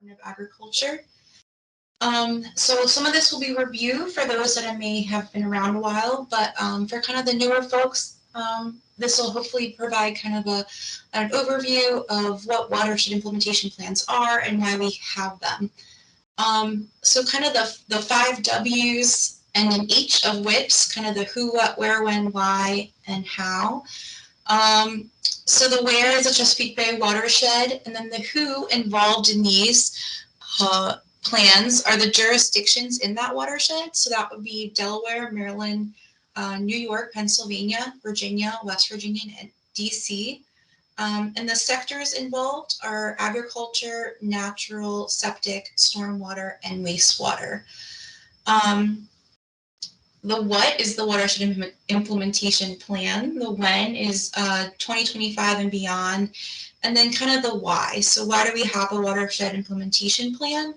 of Agriculture. So some of this will be review for those that may have been around a while, but for kind of the newer folks, this will hopefully provide kind of an overview of what watershed implementation plans are and why we have them. So kind of the 5 W's and then H of WIPs, kind of the who, what, where, when, why, and how. So the where is the Chesapeake Bay watershed, and then the who involved in these plans are the jurisdictions in that watershed. So that would be Delaware, Maryland, New York, Pennsylvania, Virginia, West Virginia, and DC. And the sectors involved are agriculture, natural, septic, stormwater, and wastewater. The what is the watershed implementation plan. The when is 2025 and beyond. And then kind of the why. So why do we have a watershed implementation plan?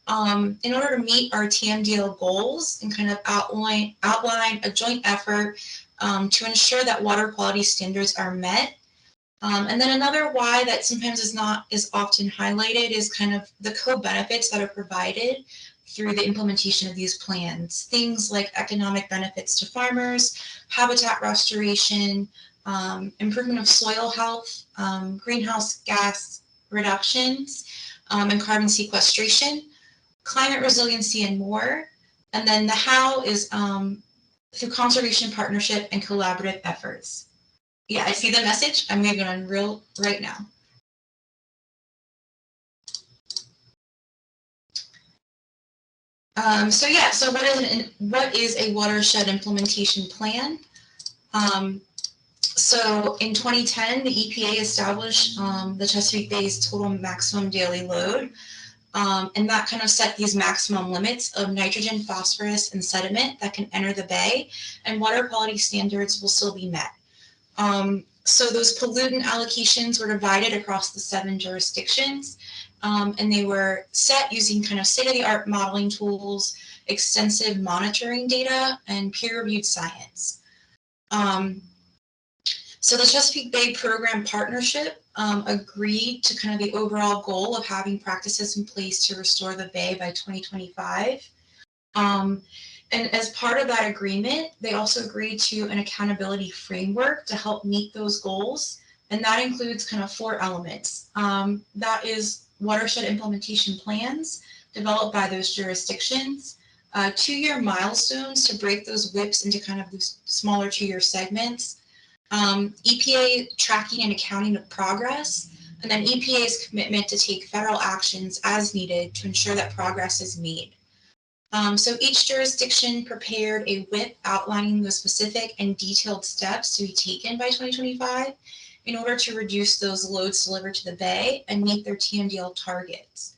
In order to meet our TMDL goals and kind of outline a joint effort to ensure that water quality standards are met. And then another why that sometimes is often highlighted is kind of the co-benefits that are provided through the implementation of these plans. Things like economic benefits to farmers, habitat restoration, improvement of soil health, greenhouse gas reductions, and carbon sequestration, climate resiliency, and more. And then the how is through conservation partnership and collaborative efforts. Yeah, I see the message. I'm moving on right now. So what is a watershed implementation plan? So in 2010, the EPA established the Chesapeake Bay's total maximum daily load, and that kind of set these maximum limits of nitrogen, phosphorus, and sediment that can enter the bay, and water quality standards will still be met. So those pollutant allocations were divided across the 7 jurisdictions, and they were set using kind of state-of-the-art modeling tools, extensive monitoring data, and peer-reviewed science. So the Chesapeake Bay Program Partnership agreed to kind of the overall goal of having practices in place to restore the bay by 2025. And as part of that agreement, they also agreed to an accountability framework to help meet those goals. And that includes kind of 4 elements. That is watershed implementation plans developed by those jurisdictions, 2-year milestones to break those WIPs into kind of these smaller 2-year segments, EPA tracking and accounting of progress, and then EPA's commitment to take federal actions as needed to ensure that progress is made. So each jurisdiction prepared a WIP outlining the specific and detailed steps to be taken by 2025 in order to reduce those loads delivered to the bay and meet their TMDL targets.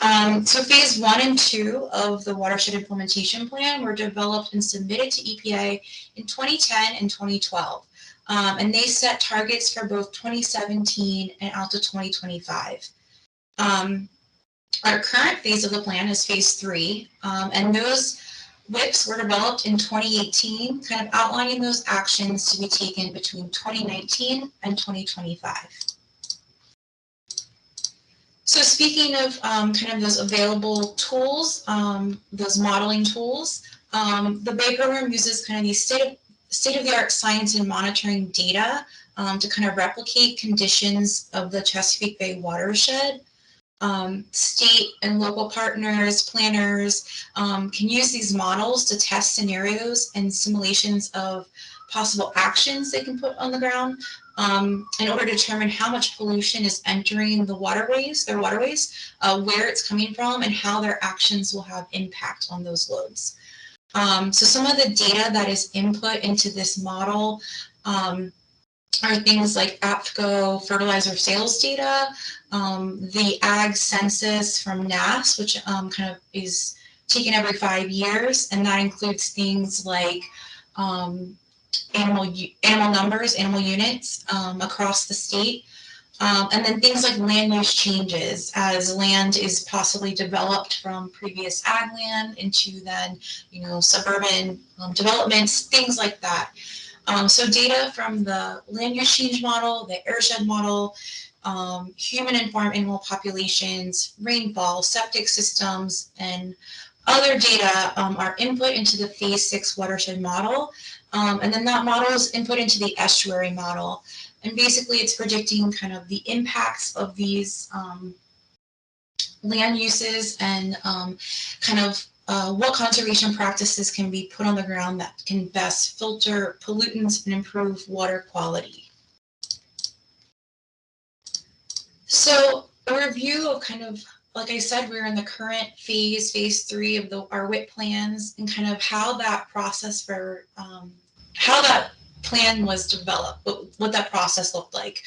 So phase 1 and 2 of the watershed implementation plan were developed and submitted to EPA in 2010 and 2012. And they set targets for both 2017 and out to 2025. Our current phase of the plan is phase 3, and those WIPs were developed in 2018, kind of outlining those actions to be taken between 2019 and 2025. So speaking of kind of those available tools, those modeling tools, the Bay program uses kind of these state-of-the-art science and monitoring data to kind of replicate conditions of the Chesapeake Bay watershed. State and local partners, planners can use these models to test scenarios and simulations of possible actions they can put on the ground in order to determine how much pollution is entering their waterways, where it's coming from, and how their actions will have impact on those loads. So some of the data that is input into this model are things like APCO fertilizer sales data, the ag census from NASS, which kind of is taken every 5 years, and that includes things like animal numbers, animal units across the state, and then things like land use changes as land is possibly developed from previous ag land into then, suburban developments, things like that. So data from the land use change model, the airshed model, human and farm animal populations, rainfall, septic systems, and other data are input into the Phase 6 watershed model. And then that model is input into the estuary model. And basically it's predicting kind of the impacts of these land uses and kind of what conservation practices can be put on the ground that can best filter pollutants and improve water quality. So a review of kind of, like I said, we're in the current phase 3 of our WIT plans, and kind of how that process for, how that plan was developed, what that process looked like.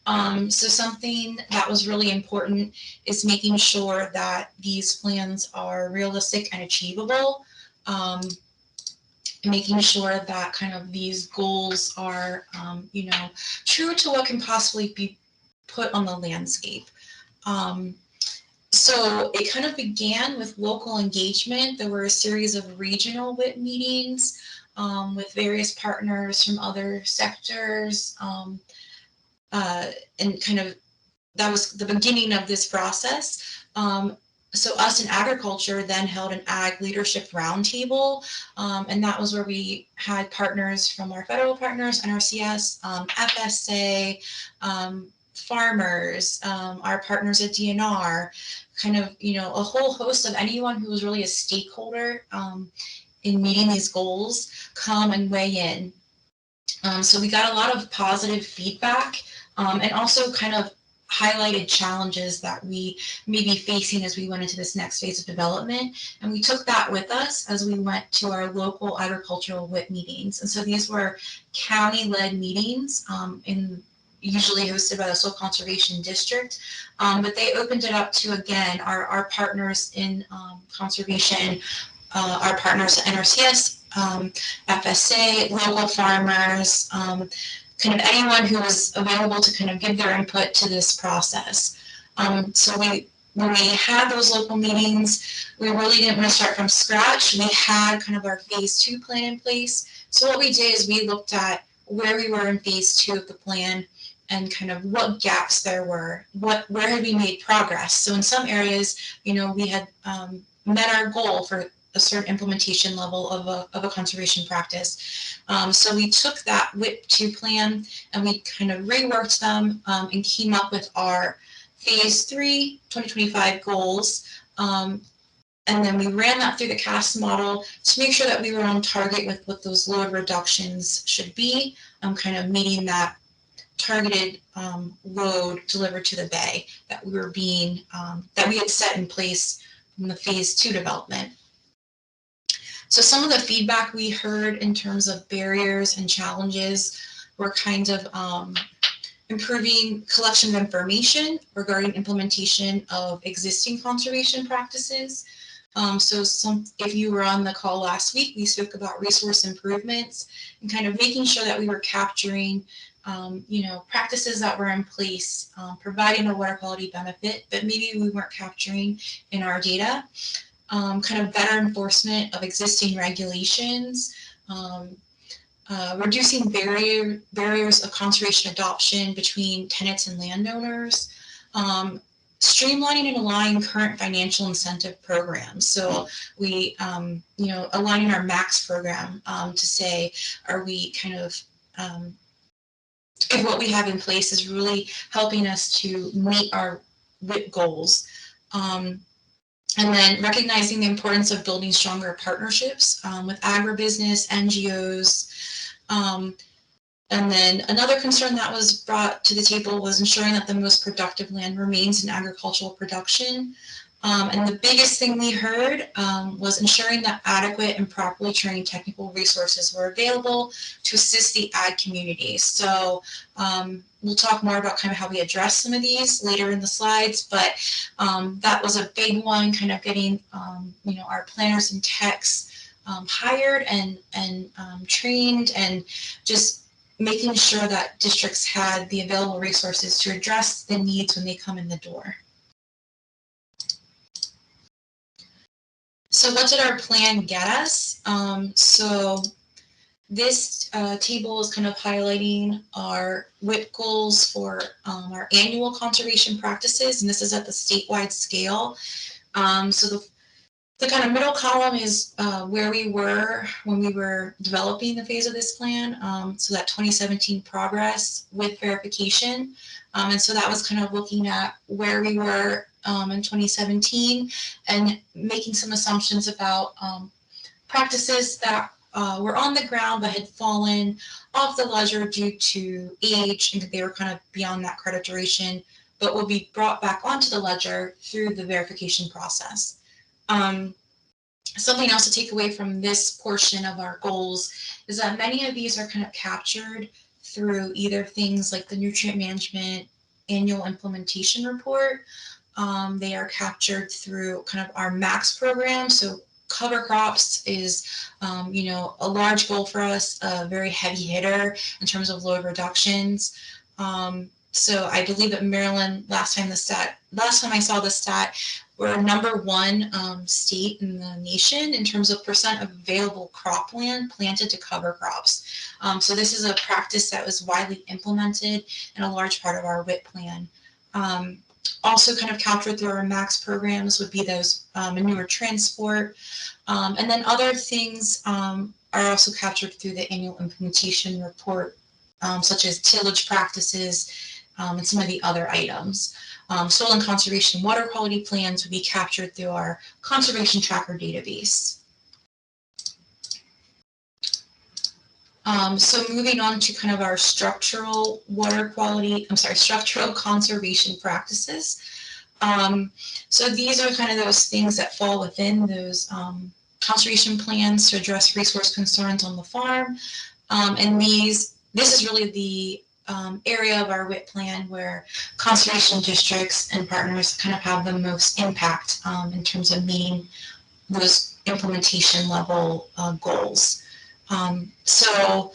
So something that was really important is making sure that these plans are realistic and achievable. Making sure that kind of these goals are, true to what can possibly be put on the landscape. So it kind of began with local engagement. There were a series of regional WIT meetings with various partners from other sectors, and kind of that was the beginning of this process. So us in agriculture then held an ag leadership roundtable, and that was where we had partners from our federal partners, NRCS, FSA, farmers, our partners at DNR, kind of, a whole host of anyone who was really a stakeholder in meeting these goals come and weigh in. So we got a lot of positive feedback, and also kind of highlighted challenges that we may be facing as we went into this next phase of development. And we took that with us as we went to our local agricultural WIT meetings. And so these were county-led meetings, usually hosted by the Soil Conservation District, but they opened it up to, again, our partners in conservation, our partners at NRCS, FSA, local farmers, kind of anyone who was available to kind of give their input to this process. So when we had those local meetings, we really didn't want to start from scratch. We had kind of our phase 2 plan in place. So what we did is we looked at where we were in phase 2 of the plan and kind of what gaps there were, where had we made progress. So in some areas, we had met our goal for a certain implementation level of a conservation practice. So we took that WIT 2 plan and we kind of reworked them and came up with our phase 3 2025 goals. And then we ran that through the CAST model to make sure that we were on target with what those load reductions should be, kind of meeting that targeted load delivered to the bay that we were that we had set in place from the phase 2 development. So some of the feedback we heard in terms of barriers and challenges were kind of improving collection of information regarding implementation of existing conservation practices. If you were on the call last week, we spoke about resource improvements and kind of making sure that we were capturing practices that were in place, providing a water quality benefit, but maybe we weren't capturing in our data. Kind of better enforcement of existing regulations, reducing barriers of conservation adoption between tenants and landowners, streamlining and aligning current financial incentive programs. So we, aligning our MAX program to say, are we kind of, if what we have in place is really helping us to meet our WIT goals. And then recognizing the importance of building stronger partnerships with agribusiness, NGOs. And then another concern that was brought to the table was ensuring that the most productive land remains in agricultural production. And the biggest thing we heard was ensuring that adequate and properly trained technical resources were available to assist the ag community. So we'll talk more about kind of how we address some of these later in the slides, but that was a big one, kind of getting our planners and techs hired and trained, and just making sure that districts had the available resources to address the needs when they come in the door. So what did our plan get us? So This table is kind of highlighting our WIP goals for our annual conservation practices, and this is at the statewide scale. So the kind of middle column is where we were when we were developing the phase of this plan. So that 2017 progress with verification. And so that was kind of looking at where we were in 2017 and making some assumptions about practices that were on the ground but had fallen off the ledger due to age, and they were kind of beyond that credit duration, but will be brought back onto the ledger through the verification process. Something else to take away from this portion of our goals is that many of these are kind of captured through either things like the nutrient management annual implementation report. They are captured through kind of our MAX program. So cover crops is, a large goal for us, a very heavy hitter in terms of load reductions. So I believe that Maryland, last time I saw the stat, we're #1 state in the nation in terms of percent of available cropland planted to cover crops. So this is a practice that was widely implemented in a large part of our WIT plan. Also kind of captured through our MAX programs would be those manure transport. And then other things are also captured through the annual implementation report, such as tillage practices and some of the other items. Soil and conservation water quality plans would be captured through our conservation tracker database. So moving on to kind of our structural conservation practices. So these are kind of those things that fall within those conservation plans to address resource concerns on the farm. And this is really the area of our WIT plan where conservation districts and partners kind of have the most impact in terms of meeting those implementation level goals. So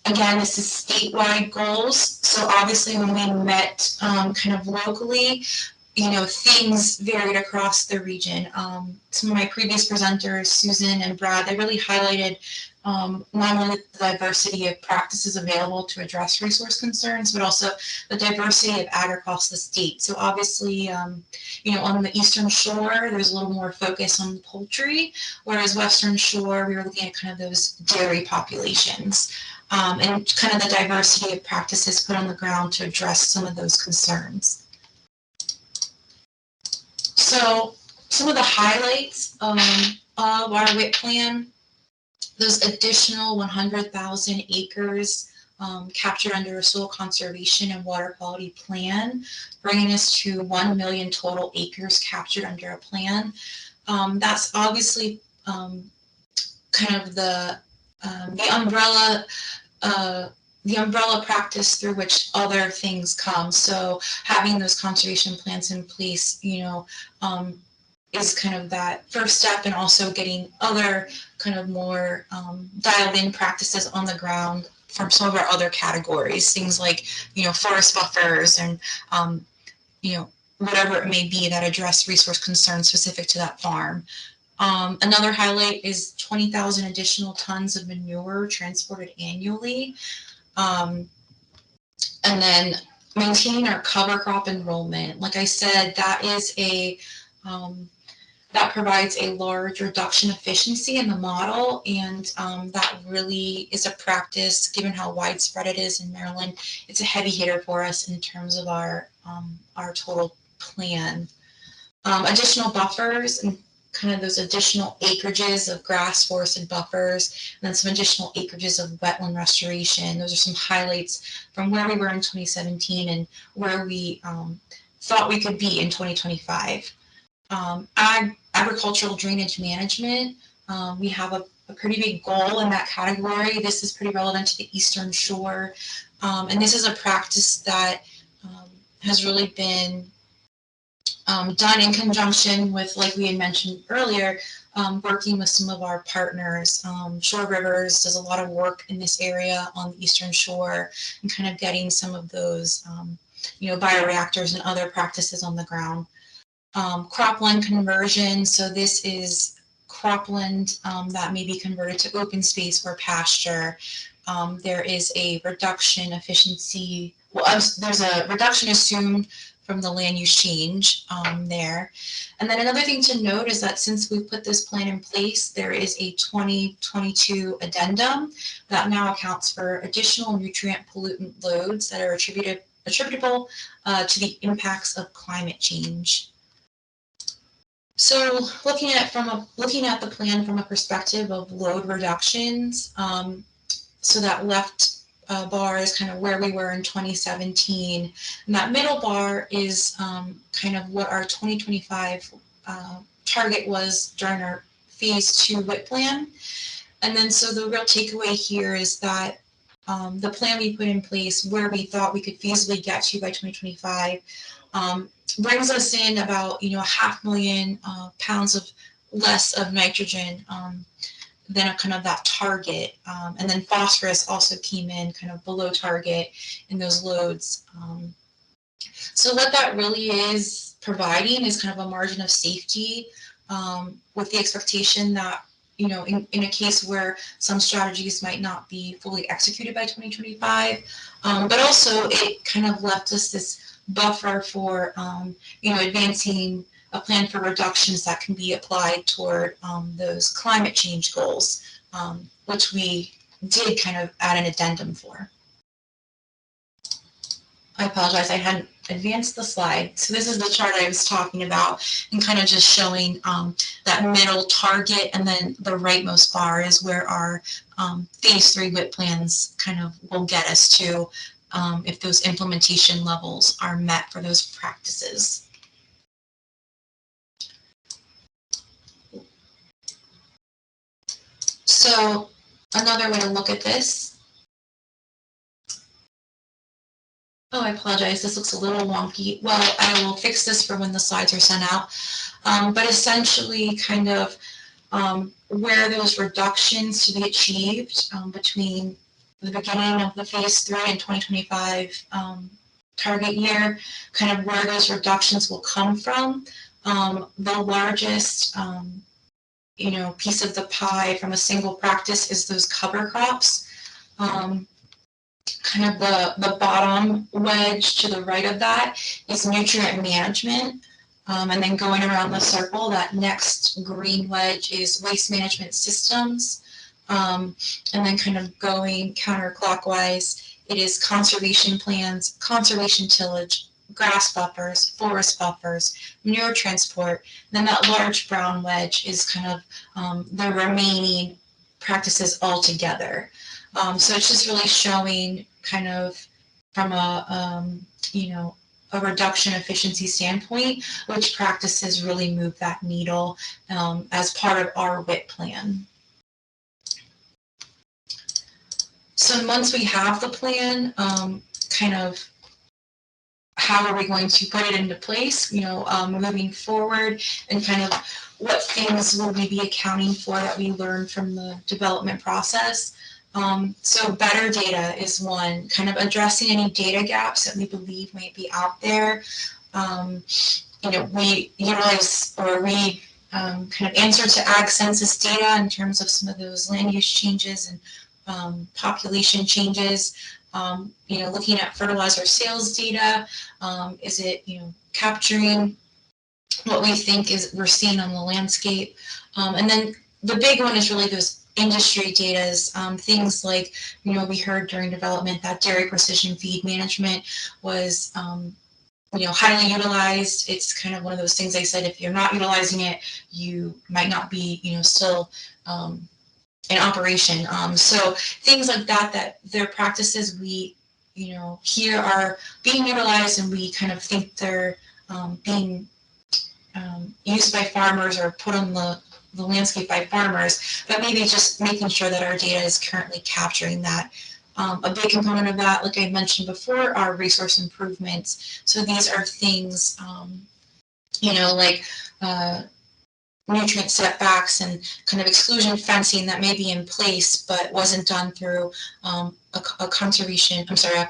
again, this is statewide goals. So obviously when we met kind of locally, things varied across the region. Some of my previous presenters, Susan and Brad, they really highlighted not only the diversity of practices available to address resource concerns, but also the diversity of ag across the state. So obviously, on the Eastern Shore, there's a little more focus on poultry, whereas Western Shore, we were looking at kind of those dairy populations and kind of the diversity of practices put on the ground to address some of those concerns. So some of the highlights of our WIT plan, those additional 100,000 acres captured under a soil conservation and water quality plan, bringing us to 1 million total acres captured under a plan. That's obviously kind of the umbrella practice through which other things come. So having those conservation plans in place, is kind of that first step, and also getting other kind of more dialed in practices on the ground from some of our other categories, things like, forest buffers and, whatever it may be that address resource concerns specific to that farm. Another highlight is 20,000 additional tons of manure transported annually. And then maintaining our cover crop enrollment. Like I said, that is that provides a large reduction efficiency in the model, and that really is a practice, given how widespread it is in Maryland. It's a heavy hitter for us in terms of our total plan. Additional buffers and kind of those additional acreages of grass forested buffers, and then some additional acreages of wetland restoration. Those are some highlights from where we were in 2017 and where we thought we could be in 2025. Agricultural drainage management, we have a pretty big goal in that category. This is pretty relevant to the Eastern Shore, and this is a practice that has really been done in conjunction with, like we had mentioned earlier, working with some of our partners. Shore Rivers does a lot of work in this area on the Eastern Shore, and kind of getting some of those bioreactors and other practices on the ground. Cropland conversion. So this is cropland that may be converted to open space or pasture. There is a reduction efficiency, well, there's a reduction assumed from the land use change there. And then another thing to note is that since we put this plan in place, there is a 2022 addendum that now accounts for additional nutrient pollutant loads that are attributable to the impacts of climate change. So looking at the plan from a perspective of load reductions, so that left bar is kind of where we were in 2017, and that middle bar is kind of what our 2025 target was during our phase 2 WIP plan. And then so the real takeaway here is that the plan we put in place, where we thought we could feasibly get to by 2025, brings us in about 500,000 pounds of less of nitrogen than a kind of that target. And then phosphorus also came in kind of below target in those loads. So what that really is providing is kind of a margin of safety with the expectation that, in a case where some strategies might not be fully executed by 2025, but also it kind of left us this buffer for, advancing a plan for reductions that can be applied toward those climate change goals, which we did kind of add an addendum for. I apologize, I hadn't advanced the slide. So this is the chart I was talking about, and kind of just showing that middle target, and then the rightmost bar is where our phase 3 WIP plans kind of will get us to if those implementation levels are met for those practices. So another way to look at this, oh, I apologize, this looks a little wonky. Well, I will fix this for when the slides are sent out. But essentially kind of where those reductions to be achieved between the beginning of the phase 3 and 2025 target year, kind of where those reductions will come from. The largest piece of the pie from a single practice is those cover crops. Kind of the bottom wedge to the right of that is nutrient management. And then going around the circle, that next green wedge is waste management systems. And then kind of going counterclockwise, it is conservation plans, conservation tillage, grass buffers, forest buffers, manure transport. And then that large brown wedge is kind of the remaining practices altogether. So it's just really showing kind of from a reduction efficiency standpoint, which practices really move that needle as part of our WIP plan. So once we have the plan, kind of how are we going to put it into place, moving forward, and kind of what things will we be accounting for that we learned from the development process. So better data is one, kind of addressing any data gaps that we believe might be out there. We utilize, or we kind of answer to ag census data in terms of some of those land use changes and population changes. Looking at fertilizer sales data, is it, capturing what we think we're seeing on the landscape? And then the big one is really those industry data, things like, we heard during development that dairy precision feed management was, highly utilized. It's kind of one of those things I said, if you're not utilizing it, you might not be, still in operation. So things like that their practices we, here are being utilized, and we kind of think they're being used by farmers or put on the landscape by farmers, but maybe just making sure that our data is currently capturing that. A big component of that, like I mentioned before, are resource improvements. So these are things, like nutrient setbacks and kind of exclusion fencing that may be in place, but wasn't done through a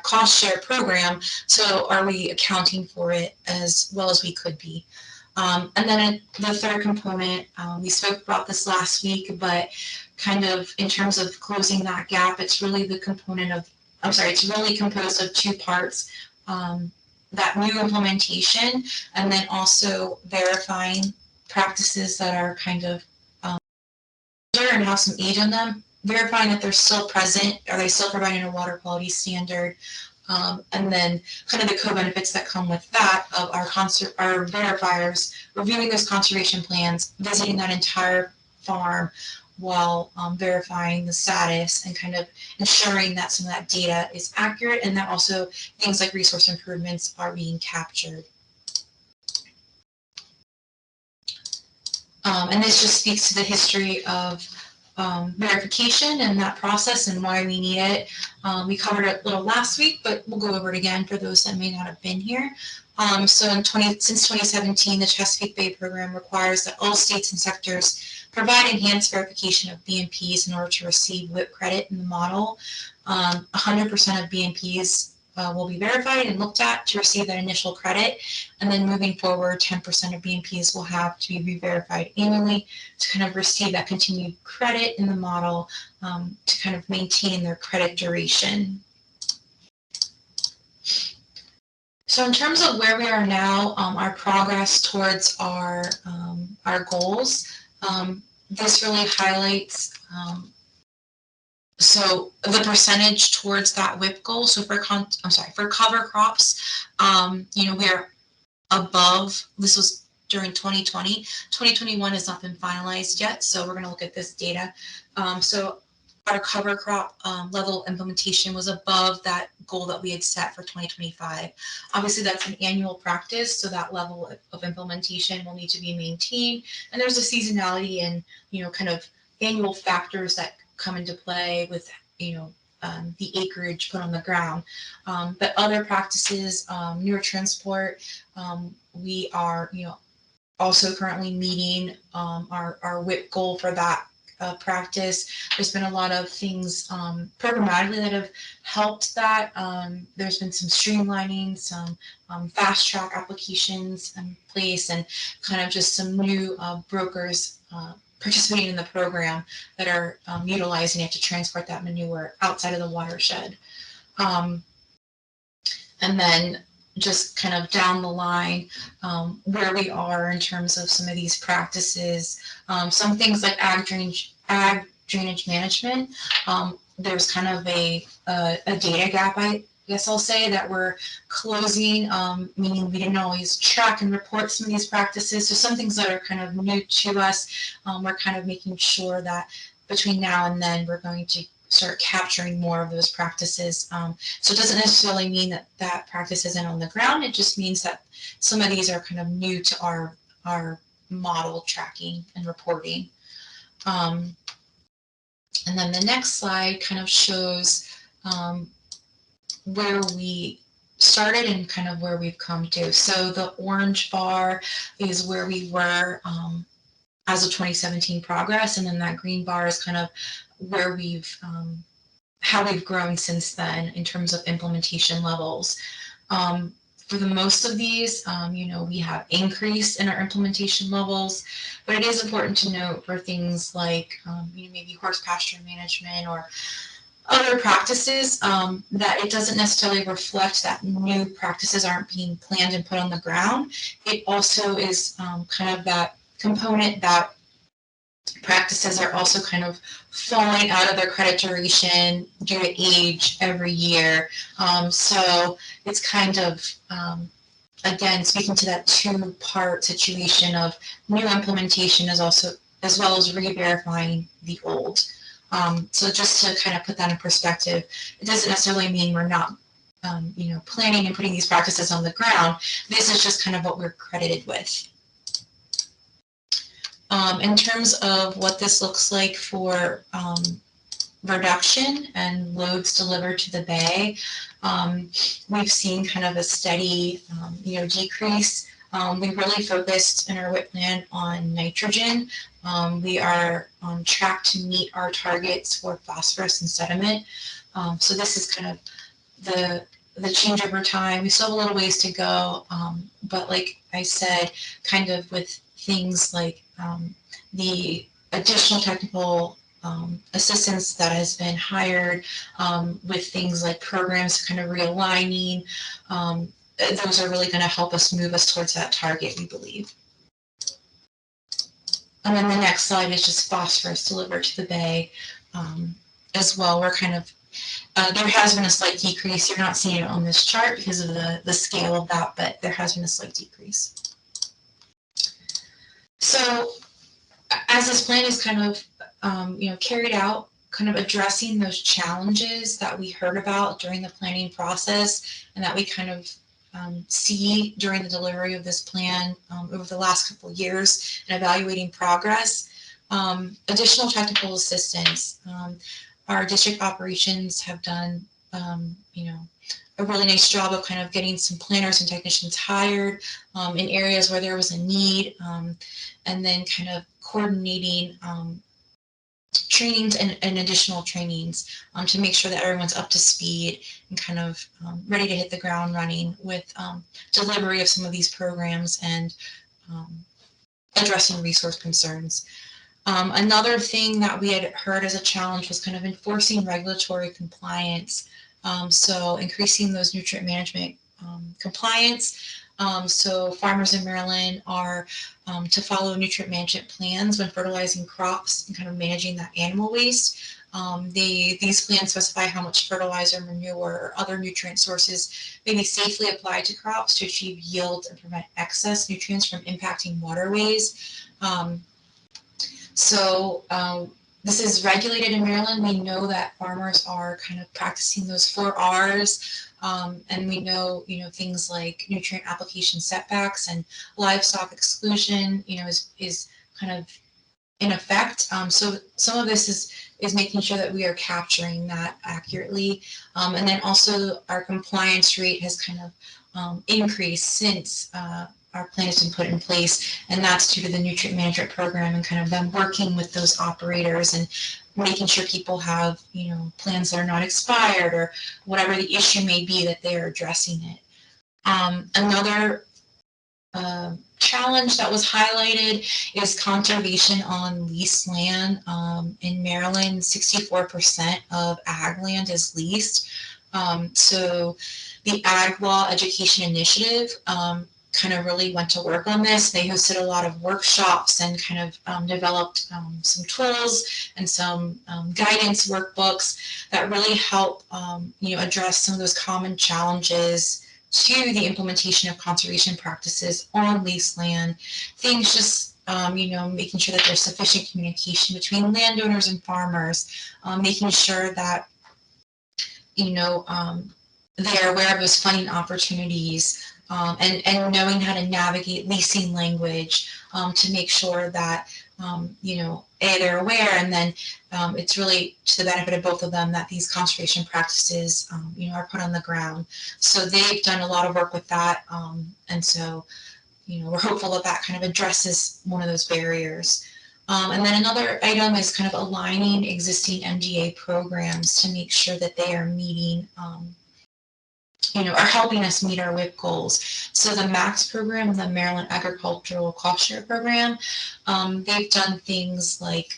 cost share program. So are we accounting for it as well as we could be? And then the third component, we spoke about this last week, but kind of in terms of closing that gap, it's really the component of, it's really composed of two parts. That new implementation, and then also verifying practices that are kind of and have some age on them, verifying that they're still present, are they still providing a water quality standard, and then kind of the co-benefits that come with that of our verifiers reviewing those conservation plans, visiting that entire farm while verifying the status and kind of ensuring that some of that data is accurate, and that also things like resource improvements are being captured. And this just speaks to the history of verification and that process and why we need it. We covered it a little last week, but we'll go over it again for those that may not have been here. So since 2017, the Chesapeake Bay program requires that all states and sectors provide enhanced verification of BMPs in order to receive WIP credit in the model. 100% of BMPs will be verified and looked at to receive that initial credit. And then moving forward, 10% of BMPs will have to be re-verified annually to kind of receive that continued credit in the model to kind of maintain their credit duration. So in terms of where we are now, our progress towards our goals, this really highlights so the percentage towards that WIP goal. So for cover crops, we are above. This was during 2020. 2021 has not been finalized yet, so we're going to look at this data. So our cover crop level implementation was above that goal that we had set for 2025. Obviously, that's an annual practice, so that level of implementation will need to be maintained. And there's a seasonality and kind of annual factors that come into play with the acreage put on the ground. But other practices, newer transport, we are also currently meeting our WIP goal for that practice. There's been a lot of things programmatically that have helped that. There's been some streamlining, some fast track applications in place, and kind of just some new brokers participating in the program that are utilizing it to transport that manure outside of the watershed. And then just kind of down the line, where we are in terms of some of these practices, some things like ag drainage management. There's kind of a data gap, I guess I'll say, that we're closing, meaning we didn't always track and report some of these practices. So some things that are kind of new to us, we're kind of making sure that between now and then we're going to start capturing more of those practices. So it doesn't necessarily mean that that practice isn't on the ground. It just means that some of these are kind of new to our model tracking and reporting. And then the next slide kind of shows where we started and kind of where we've come to. So the orange bar is where we were as of 2017 progress, and then that green bar is kind of where we've how we've grown since then in terms of implementation levels. For the most of these, we have increased in our implementation levels, but it is important to note for things like maybe horse pasture management or other practices that it doesn't necessarily reflect that new practices aren't being planned and put on the ground. It also is kind of that component that practices are also kind of falling out of their credit duration due to age every year. So it's kind of, again, speaking to that two-part situation of new implementation as well as re-verifying the old. So just to kind of put that in perspective, it doesn't necessarily mean we're not planning and putting these practices on the ground. This is just kind of what we're credited with. In terms of what this looks like for reduction and loads delivered to the bay, we've seen kind of a steady, decrease. We really focused in our WIP plan on nitrogen. We are on track to meet our targets for phosphorus and sediment. So this is kind of the change over time. We still have a little ways to go, But like I said, kind of with things like the additional technical assistance that has been hired, with things like programs kind of realigning, those are really going to help us move us towards that target, we believe. And then the next slide is just phosphorus delivered to the bay as well. We're kind of, there has been a slight decrease. You're not seeing it on this chart because of the scale of that, but there has been a slight decrease. So as this plan is kind of, carried out, kind of addressing those challenges that we heard about during the planning process and that we kind of see during the delivery of this plan over the last couple of years and evaluating progress. Additional technical assistance. Our district operations have done, a really nice job of kind of getting some planners and technicians hired in areas where there was a need, and then kind of coordinating trainings and additional trainings to make sure that everyone's up to speed and kind of ready to hit the ground running with delivery of some of these programs and addressing resource concerns. Another thing that we had heard as a challenge was kind of enforcing regulatory compliance. So increasing those nutrient management compliance. So farmers in Maryland are to follow nutrient management plans when fertilizing crops and kind of managing that animal waste. These plans specify how much fertilizer, manure, or other nutrient sources may be safely applied to crops to achieve yield and prevent excess nutrients from impacting waterways. This is regulated in Maryland. We know that farmers are kind of practicing those 4 R's, and we know, things like nutrient application setbacks and livestock exclusion, is kind of in effect. So some of this is making sure that we are capturing that accurately, and then also our compliance rate has kind of increased since our plan has been put in place, and that's due to the nutrient management program and kind of them working with those operators and making sure people have, plans that are not expired or whatever the issue may be that they are addressing it. Another challenge that was highlighted is conservation on leased land. In Maryland, 64% of ag land is leased. So the Ag Law Education Initiative kind of really went to work on this. They hosted a lot of workshops and kind of developed some tools and some guidance workbooks that really help address some of those common challenges to the implementation of conservation practices on leased land. Things just making sure that there's sufficient communication between landowners and farmers, making sure that they're aware of those funding opportunities, and knowing how to navigate leasing language to make sure that they're aware, and then it's really to the benefit of both of them that these conservation practices are put on the ground. So they've done a lot of work with that, and so we're hopeful that that kind of addresses one of those barriers. And then another item is kind of aligning existing MDA programs to make sure that they are meeting are helping us meet our WIP goals. So the MAX program, the Maryland Agricultural Cost Share Program, they've done things like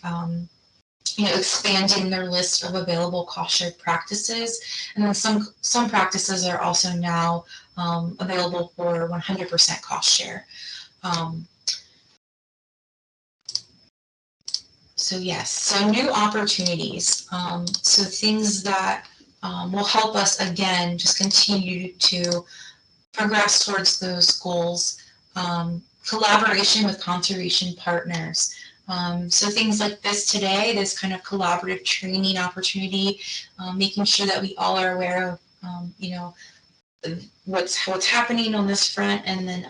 expanding their list of available cost share practices, and then some practices are also now available for 100% cost share. So yes, so new opportunities. So things that will help us, again, just continue to progress towards those goals. Collaboration with conservation partners. So things like this today, this kind of collaborative training opportunity, making sure that we all are aware of, what's happening on this front, and then,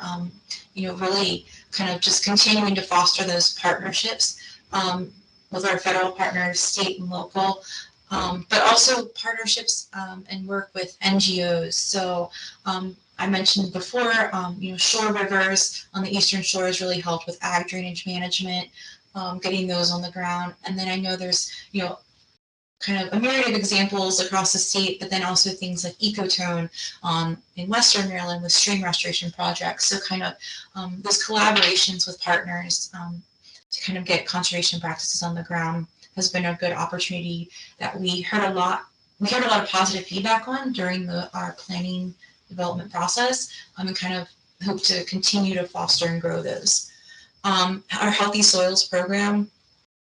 really kind of just continuing to foster those partnerships with our federal partners, state and local, but also partnerships and work with NGOs. So I mentioned before, shore rivers on the Eastern Shore has really helped with ag drainage management, getting those on the ground. And then I know there's, kind of a myriad of examples across the state, but then also things like ecotone in Western Maryland with stream restoration projects. So kind of those collaborations with partners to kind of get conservation practices on the ground has been a good opportunity that we heard a lot of positive feedback on during our planning development process, and kind of hope to continue to foster and grow those. Our Healthy Soils program.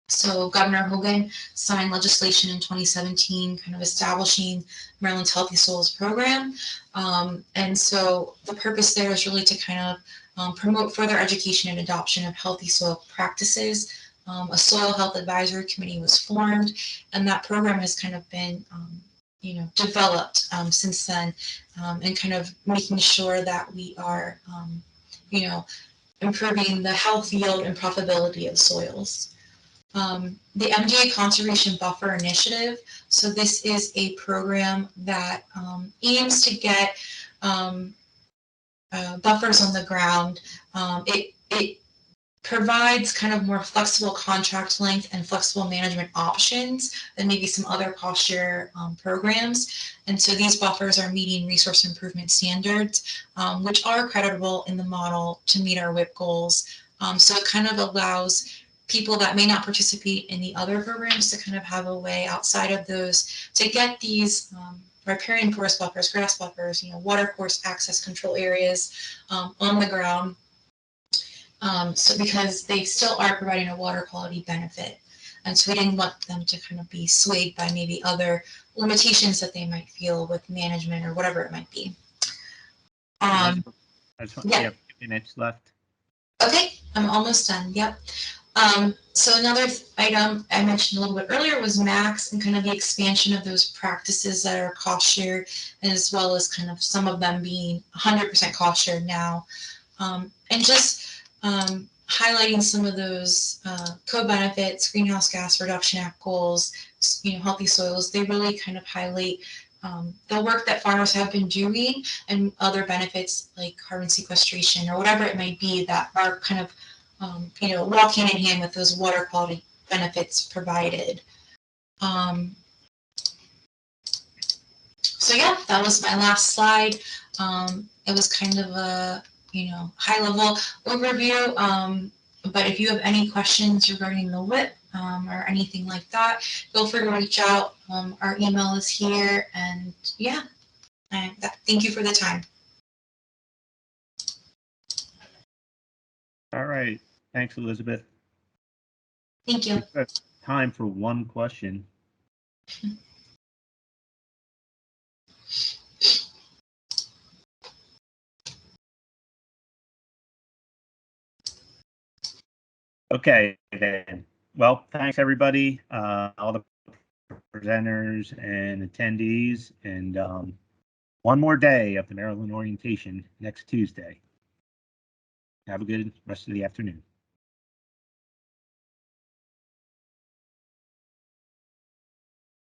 So Governor Hogan signed legislation in 2017, kind of establishing Maryland's Healthy Soils program. And so the purpose there is really to kind of promote further education and adoption of healthy soil practices. A soil health advisory committee was formed, and that program has kind of been developed since then, and kind of making sure that we are, improving the health, yield, and profitability of soils. The MDA Conservation Buffer Initiative. So this is a program that aims to get buffers on the ground. It provides kind of more flexible contract length and flexible management options than maybe some other cost share programs. And so these buffers are meeting resource improvement standards, which are creditable in the model to meet our WIP goals. So it kind of allows people that may not participate in the other programs to kind of have a way outside of those to get these riparian forest buffers, grass buffers, water course access control areas on the ground. So because they still are providing a water quality benefit. And so we didn't want them to kind of be swayed by maybe other limitations that they might feel with management or whatever it might be. I just want, yeah. We have 2 minutes left. Okay, I'm almost done. Yep. So another item I mentioned a little bit earlier was MAX and kind of the expansion of those practices that are cost shared, as well as kind of some of them being 100% cost shared now. And just highlighting some of those co-benefits, Greenhouse Gas Reduction Act goals, healthy soils, they really kind of highlight the work that farmers have been doing and other benefits like carbon sequestration or whatever it might be that are kind of walk hand in hand with those water quality benefits provided. So yeah, that was my last slide. It was kind of a high level overview, but if you have any questions regarding the WIP or anything like that, feel free to reach out. Our email is here, and yeah, thank you for the time. All right. Thanks, Elizabeth. Thank you. We've got time for one question. Okay, then. Well, thanks, everybody, all the presenters and attendees, and one more day of the Maryland orientation next Tuesday. Have a good rest of the afternoon.